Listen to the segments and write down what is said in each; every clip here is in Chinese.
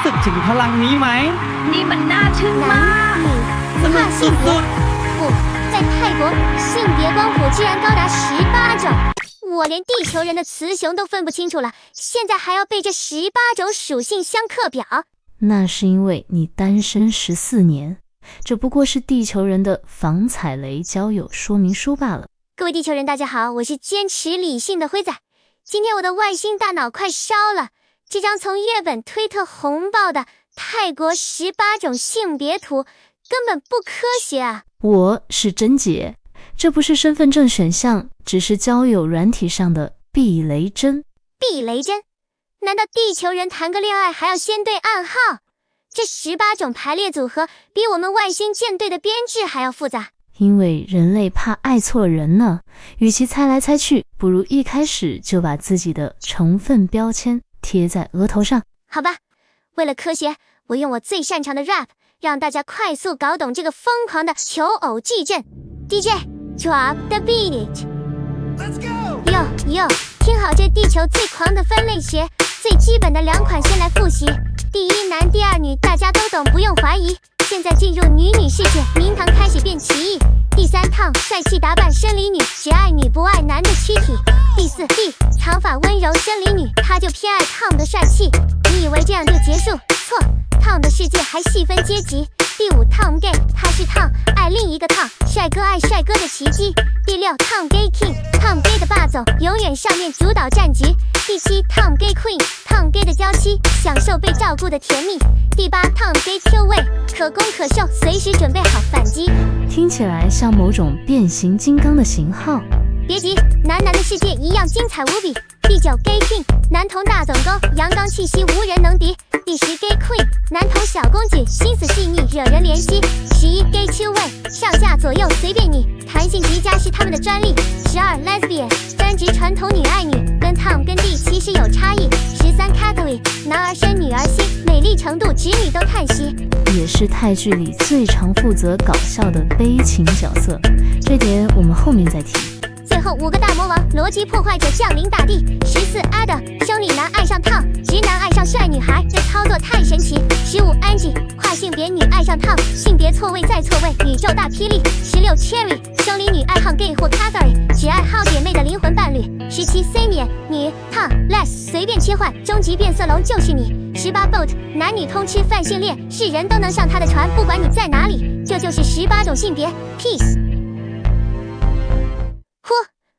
สึกถึงพลังนี้ไหมนี่มันน่าทึ่งมาก男女跨性别不，在泰国性别光谱居然高达18种，我连地球人的雌雄都分不清楚了，现在还要背这18种属性相克表。那是因为你单身14年，这不过是地球人的防踩雷交友说明书罢了。各位地球人大家好，我是坚持理性的辉仔。今天我的外星大脑快烧了，这张从月本推特红爆的泰国18种性别图根本不科学啊！我是贞姐，这不是身份证选项，只是交友软体上的避雷针。避雷针？难道地球人谈个恋爱还要先对暗号？这18种排列组合比我们外星舰队的编制还要复杂。因为人类怕爱错人呢，与其猜来猜去，不如一开始就把自己的成分标签贴在额头上。好吧，为了科学，我用我最擅长的 rap 让大家快速搞懂这个疯狂的求偶矩阵。 DJ drop the beat。 Let's go。 yo， 听好这地球最狂的分类学，最基本的2款先来复习。第一男第二女大家都懂，不用怀疑。现在进入女世界，名堂开始变奇异。第三趟帅气打扮生理女，只爱女不爱男的躯体。第四 D 长发温柔生理女，她就偏爱Tom的帅气。你以为这样就结束？错，Tom的世界还细分阶级。第五 Tom gay， 他是Tom爱另一个Tom，帅哥爱帅哥的奇迹。第六 Tom gay king，Tom gay的霸总永远上面主导战局。第七 Tom gay queen，Tom gay的娇妻享受被照顾的甜蜜。第八 Tom gay Q 位，可攻可受，随时准备好反击。听起来像某种变形金刚的型号。别急，男的世界一样精彩无比。第九 Gay King， 男童大总攻，阳刚气息无人能敌。第十 Gay Queen， 男童小公举，心思细腻惹人怜惜。11 Gay 秋位，上下左右随便你，弹性极佳是他们的专利。12 Lesbian， 专职传统女爱女，跟 Tom 跟 D 其实有差异。13 Catholic， 男儿生女儿心，美丽程度直女都叹息。也是泰剧里最常负责搞笑的悲情角色，这点我们后面再提。最后5个大魔王，逻辑破坏者降临大地。14 Adam， 生理男爱上Tom，直男爱上帅女孩，这操作太神奇。15 Angie， 跨性别女爱上Tom，性别错位再错位，宇宙大霹雳。16 Cherry， 生理女爱上 gay 或 Catherine， 只爱好姐妹的灵魂伴侣。17 Samian， 女Tom Les 随便切换，终极变色龙就是你。18 Boat， 男女通吃泛性恋，是人都能上他的船，不管你在哪里。这就是18种性别 Peace。呼，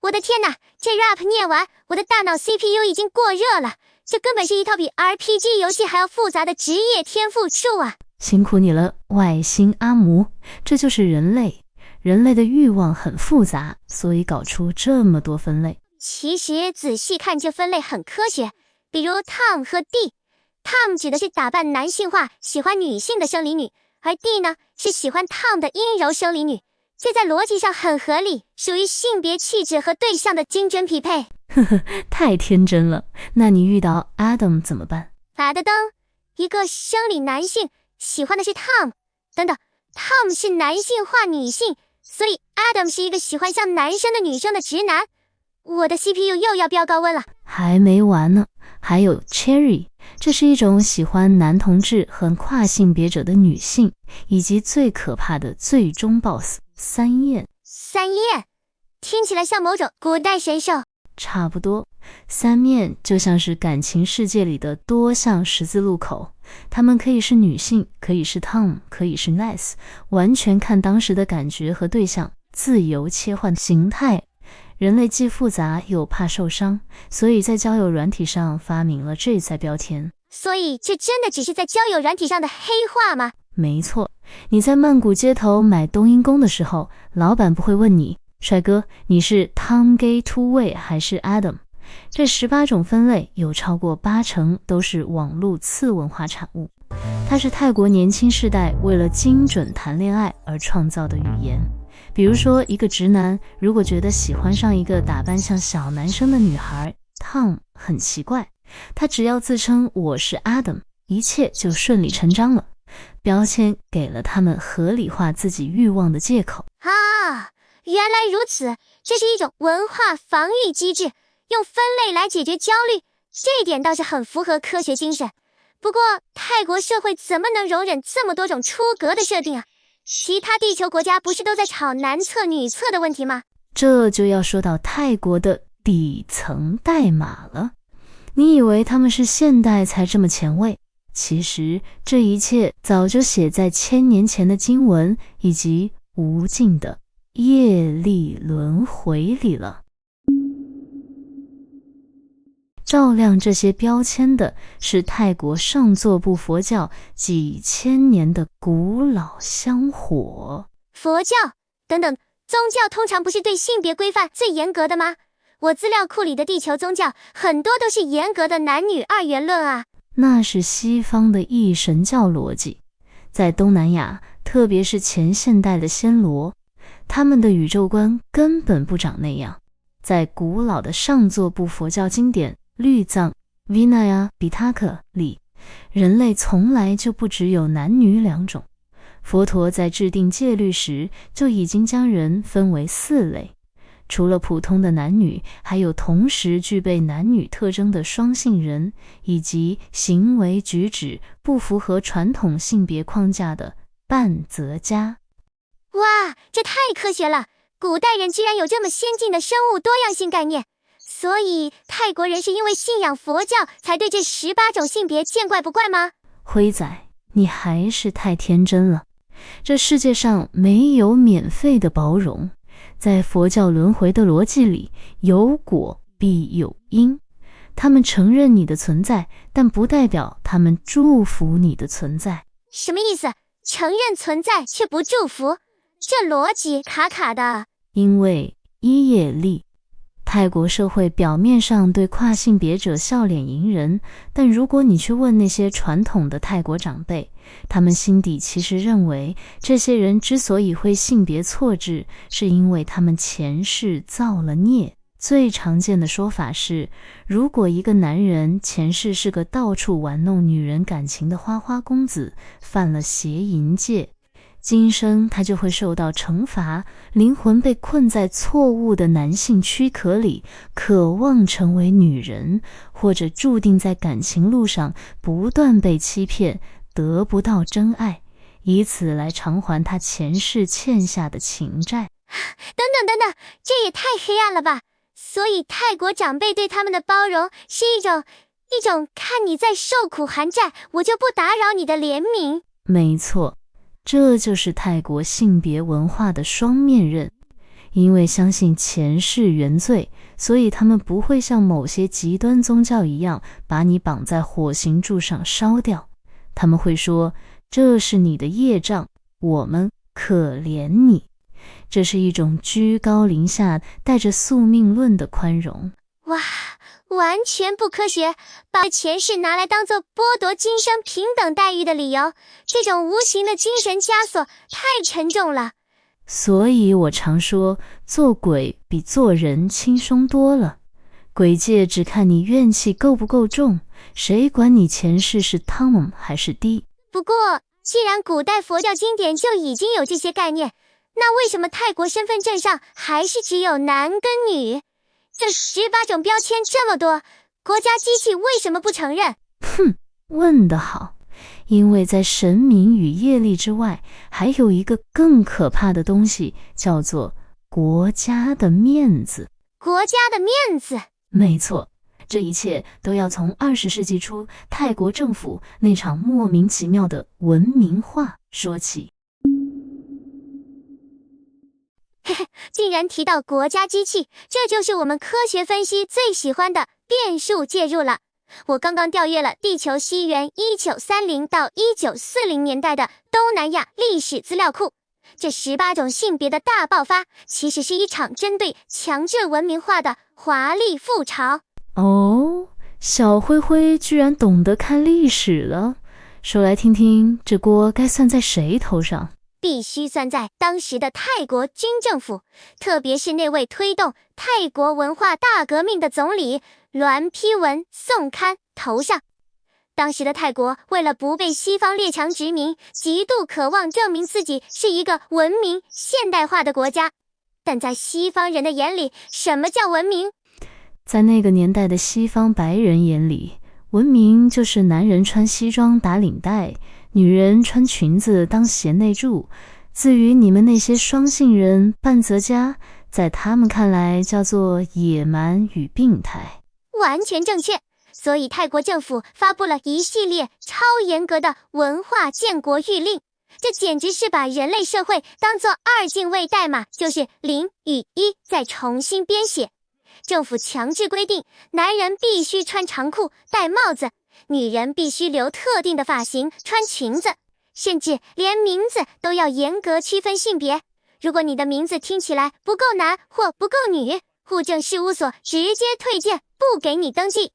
我的天哪，这 rap 念完，我的大脑 CPU 已经过热了，这根本是一套比 RPG 游戏还要复杂的职业天赋树啊！辛苦你了，外星阿姆，这就是人类。人类的欲望很复杂，所以搞出这么多分类。其实仔细看这分类很科学，比如 Tom 和 D。Tom 指的是打扮男性化、喜欢女性的生理女，而 D 呢是喜欢 Tom 的阴柔生理女。这在逻辑上很合理，属于性别气质和对象的精准匹配。呵呵，太天真了。那你遇到 Adam 怎么办？法的灯，一个生理男性喜欢的是 Tom， 等等 ，Tom 是男性化女性，所以 Adam 是一个喜欢像男生的女生的直男。我的 CPU 又要飙高温了。还没完呢，还有 Cherry， 这是一种喜欢男同志和跨性别者的女性，以及最可怕的最终 BOSS。三燕，听起来像某种古代神兽。差不多，三面就像是感情世界里的多项十字路口，她们可以是女性，可以是 Tom， 可以是 Les， 完全看当时的感觉和对象，自由切换形态。人类既复杂又怕受伤，所以在交友软体上发明了这赛标签。所以这真的只是在交友软体上的黑话吗？没错，你在曼谷街头买冬阴功的时候，老板不会问你，帅哥，你是 Tom Gay Two Way 还是 Adam？ 这18种分类有超过80%都是网络次文化产物，它是泰国年轻世代为了精准谈恋爱而创造的语言。比如说，一个直男如果觉得喜欢上一个打扮像小男生的女孩 Tom 很奇怪，他只要自称我是 Adam， 一切就顺理成章了。标签给了他们合理化自己欲望的借口啊！原来如此，这是一种文化防御机制，用分类来解决焦虑，这一点倒是很符合科学精神。不过泰国社会怎么能容忍这么多种出格的设定啊？其他地球国家不是都在吵男厕女厕的问题吗？这就要说到泰国的底层代码了。你以为他们是现代才这么前卫，其实这一切早就写在1000年前的经文以及无尽的业力轮回里了。照亮这些标签的是泰国上座部佛教几千年的古老香火。佛教等等宗教通常不是对性别规范最严格的吗？我资料库里的地球宗教很多都是严格的男女二元论啊。那是西方的一神教逻辑，在东南亚，特别是前现代的暹罗，他们的宇宙观根本不长那样。在古老的上座部佛教经典律藏 Vinaya Pitaka 里，人类从来就不只有男女两种。佛陀在制定戒律时就已经将人分为4类，除了普通的男女，还有同时具备男女特征的双性人，以及行为举止不符合传统性别框架的半泽家。哇，这太科学了！古代人居然有这么先进的生物多样性概念。所以泰国人是因为信仰佛教才对这18种性别见怪不怪吗？辉仔，你还是太天真了。这世界上没有免费的包容，在佛教轮回的逻辑里，有果必有因。他们承认你的存在，但不代表他们祝福你的存在。什么意思？承认存在却不祝福？这逻辑卡卡的。因为依业力，泰国社会表面上对跨性别者笑脸迎人，但如果你去问那些传统的泰国长辈，他们心底其实认为，这些人之所以会性别错置，是因为他们前世造了孽。最常见的说法是，如果一个男人前世是个到处玩弄女人感情的花花公子，犯了邪淫戒，今生他就会受到惩罚，灵魂被困在错误的男性躯壳里，渴望成为女人，或者注定在感情路上不断被欺骗，得不到真爱，以此来偿还他前世欠下的情债。等等，这也太黑暗了吧！所以泰国长辈对他们的包容是一种看你在受苦还债，我就不打扰你的怜悯。没错，这就是泰国性别文化的双面刃。因为相信前世原罪，所以他们不会像某些极端宗教一样把你绑在火刑柱上烧掉。他们会说，这是你的业障，我们可怜你。这是一种居高临下带着宿命论的宽容。哇，完全不科学，把前世拿来当作剥夺今生平等待遇的理由，这种无形的精神枷锁太沉重了。所以我常说，做鬼比做人轻松多了。鬼界只看你怨气够不够重，谁管你前世是 Tom 还是 D。 不过既然古代佛教经典就已经有这些概念，那为什么泰国身份证上还是只有男跟女？这18种标签这么多，国家机器为什么不承认？哼，问得好。因为在神明与业力之外，还有一个更可怕的东西，叫做国家的面子。国家的面子？没错，这一切都要从20世纪初泰国政府那场莫名其妙的文明化说起。竟然提到国家机器，这就是我们科学分析最喜欢的变数介入了。我刚刚调阅了地球西元1930到1940年代的东南亚历史资料库，这18种性别的大爆发，其实是一场针对强制文明化的华丽覆巢。哦，小灰灰居然懂得看历史了，说来听听，这锅该算在谁头上？必须算在当时的泰国军政府，特别是那位推动泰国文化大革命的总理栾丕文宋堪头上。当时的泰国为了不被西方列强殖民，极度渴望证明自己是一个文明现代化的国家。但在西方人的眼里，什么叫文明？在那个年代的西方白人眼里，文明就是男人穿西装打领带，女人穿裙子当贤内助。至于你们那些双性人、半泽家，在他们看来叫做野蛮与病态。完全正确。所以泰国政府发布了一系列超严格的文化建国谕令，这简直是把人类社会当作二进位代码，就是0与1再重新编写。政府强制规定，男人必须穿长裤、戴帽子，女人必须留特定的发型、穿裙子，甚至连名字都要严格区分性别。如果你的名字听起来不够男或不够女，户政事务所直接退件，不给你登记。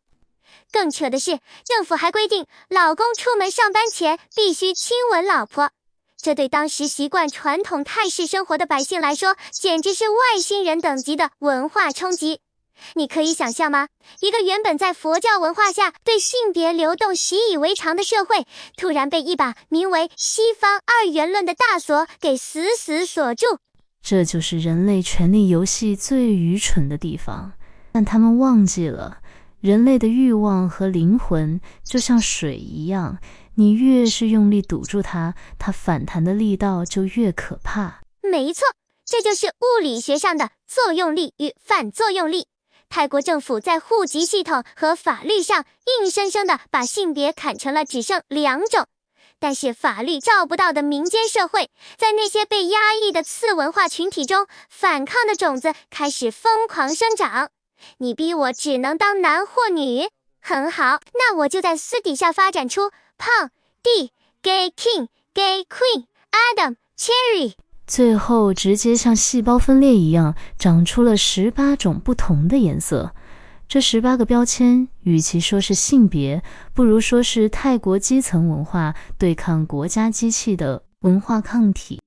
更扯的是，政府还规定，老公出门上班前必须亲吻老婆。这对当时习惯传统泰式生活的百姓来说，简直是外星人等级的文化冲击。你可以想象吗？一个原本在佛教文化下对性别流动习以为常的社会，突然被一把名为西方二元论的大锁给死死锁住。这就是人类权力游戏最愚蠢的地方。但他们忘记了，人类的欲望和灵魂就像水一样，你越是用力堵住它，它反弹的力道就越可怕。没错，这就是物理学上的作用力与反作用力。泰国政府在户籍系统和法律上硬生生地把性别砍成了只剩2种，但是法律照不到的民间社会，在那些被压抑的次文化群体中，反抗的种子开始疯狂生长。你逼我只能当男或女，很好，那我就在私底下发展出胖、D、Gay King、Gay Queen、Adam、Cherry，最后直接像细胞分裂一样长出了18种不同的颜色。这18个标签，与其说是性别，不如说是泰国基层文化对抗国家机器的文化抗体。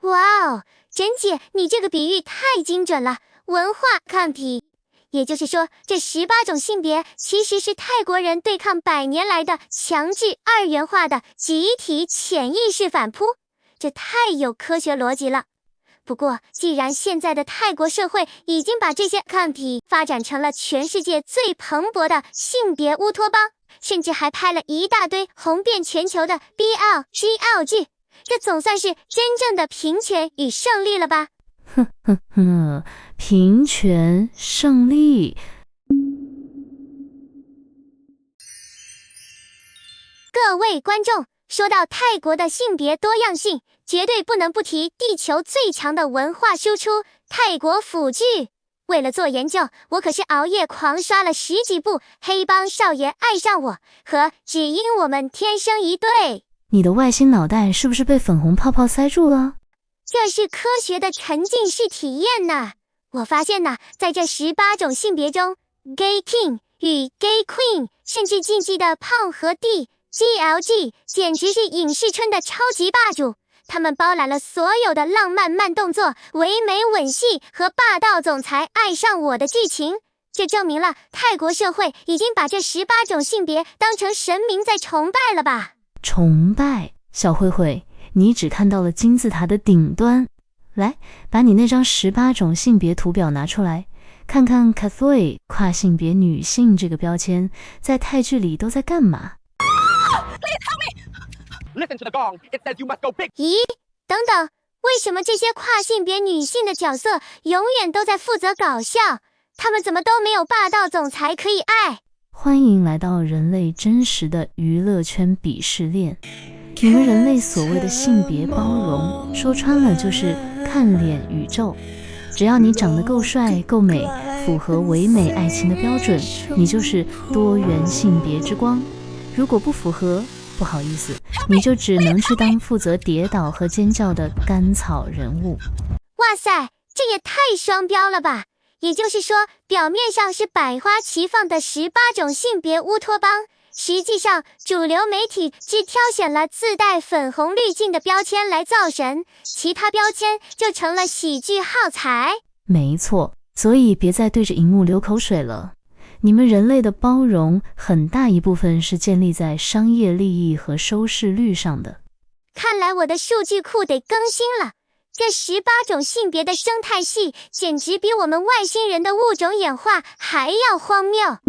哇哦，珍姐，你这个比喻太精准了，文化抗体。也就是说，这18种性别其实是泰国人对抗100年来的强制二元化的集体潜意识反扑。这太有科学逻辑了。不过，既然现在的泰国社会已经把这些抗体发展成了全世界最蓬勃的性别乌托邦，甚至还拍了一大堆红遍全球的 BL、GL 剧，这总算是真正的平权与胜利了吧？平权胜利。各位观众，说到泰国的性别多样性，绝对不能不提地球最强的文化输出——泰国腐剧。为了做研究，我可是熬夜狂刷了10几部《黑帮少爷爱上我》和《只因我们天生一对》。你的外星脑袋是不是被粉红泡泡塞住了？这是科学的沉浸式体验呢。我发现呢，在这18种性别中 ，Gay King 与 Gay Queen， 甚至禁忌的胖和 D、GLG， 简直是影视圈的超级霸主。他们包揽了所有的浪漫慢动作、唯美吻戏和霸道总裁爱上我的剧情。这证明了泰国社会已经把这18种性别当成神明在崇拜了吧？崇拜？小慧慧，你只看到了金字塔的顶端。来，把你那张18种性别图表拿出来，看看 Kathoi 跨性别女性这个标签在泰剧里都在干嘛。咦，等等，为什么这些跨性别女性的角色永远都在负责搞笑？她们怎么都没有霸道总裁可以爱？欢迎来到人类真实的娱乐圈鄙视链。你们人类所谓的性别包容，说穿了就是看脸宇宙。只要你长得够帅够美，符合唯美爱情的标准，你就是多元性别之光。如果不符合，不好意思，你就只能去当负责跌倒和尖叫的甘草人物。哇塞，这也太双标了吧！也就是说，表面上是百花齐放的18种性别乌托邦，实际上主流媒体只挑选了自带粉红滤镜的标签来造神，其他标签就成了喜剧耗材。没错，所以别再对着荧幕流口水了。你们人类的包容很大一部分是建立在商业利益和收视率上的。看来我的数据库得更新了。这18种性别的生态系简直比我们外星人的物种演化还要荒谬。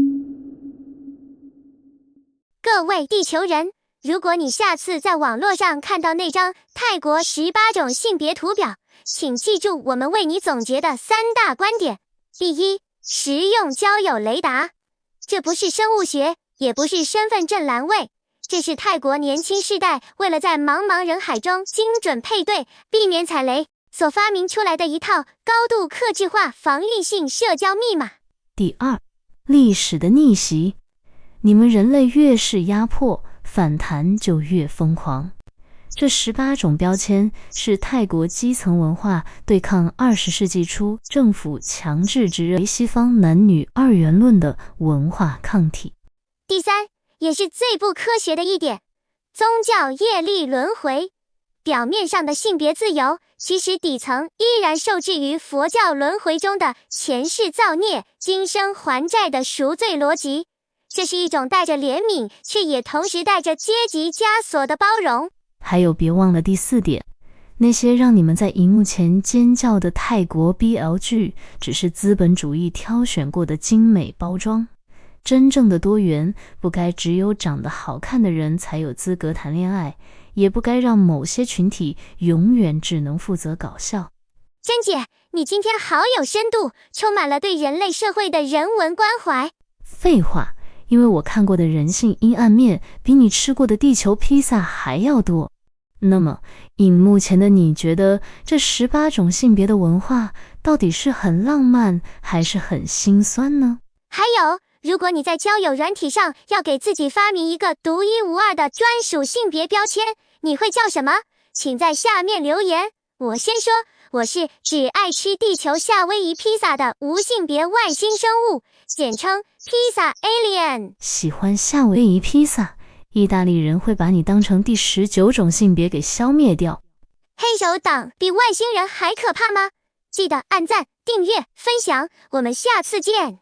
各位地球人，如果你下次在网络上看到那张泰国18种性别图表，请记住我们为你总结的3大观点。第一，实用交友雷达。这不是生物学，也不是身份证栏位，这是泰国年轻世代为了在茫茫人海中精准配对，避免踩雷所发明出来的一套高度客制化防御性社交密码。第二，历史的逆袭。你们人类越是压迫，反弹就越疯狂。这18种标签是泰国基层文化对抗20世纪初政府强制植入西方男女二元论的文化抗体。第三，也是最不科学的一点，宗教业力轮回。表面上的性别自由，其实底层依然受制于佛教轮回中的前世造孽、今生还债的赎罪逻辑。这是一种带着怜悯，却也同时带着阶级枷锁的包容。还有，别忘了第4点，那些让你们在荧幕前尖叫的泰国 BL 剧，只是资本主义挑选过的精美包装。真正的多元，不该只有长得好看的人才有资格谈恋爱，也不该让某些群体永远只能负责搞笑。珍姐，你今天好有深度，充满了对人类社会的人文关怀。废话，因为我看过的人性阴暗面比你吃过的地球披萨还要多。那么，荧幕前的你觉得这18种性别的文化到底是很浪漫，还是很心酸呢？还有，如果你在交友软体上要给自己发明一个独一无二的专属性别标签，你会叫什么？请在下面留言。我先说，我是只爱吃地球夏威夷披萨的无性别外星生物，简称披萨 Alien。喜欢夏威夷披萨，意大利人会把你当成第19种性别给消灭掉。黑手党比外星人还可怕吗？记得按赞、订阅、分享，我们下次见。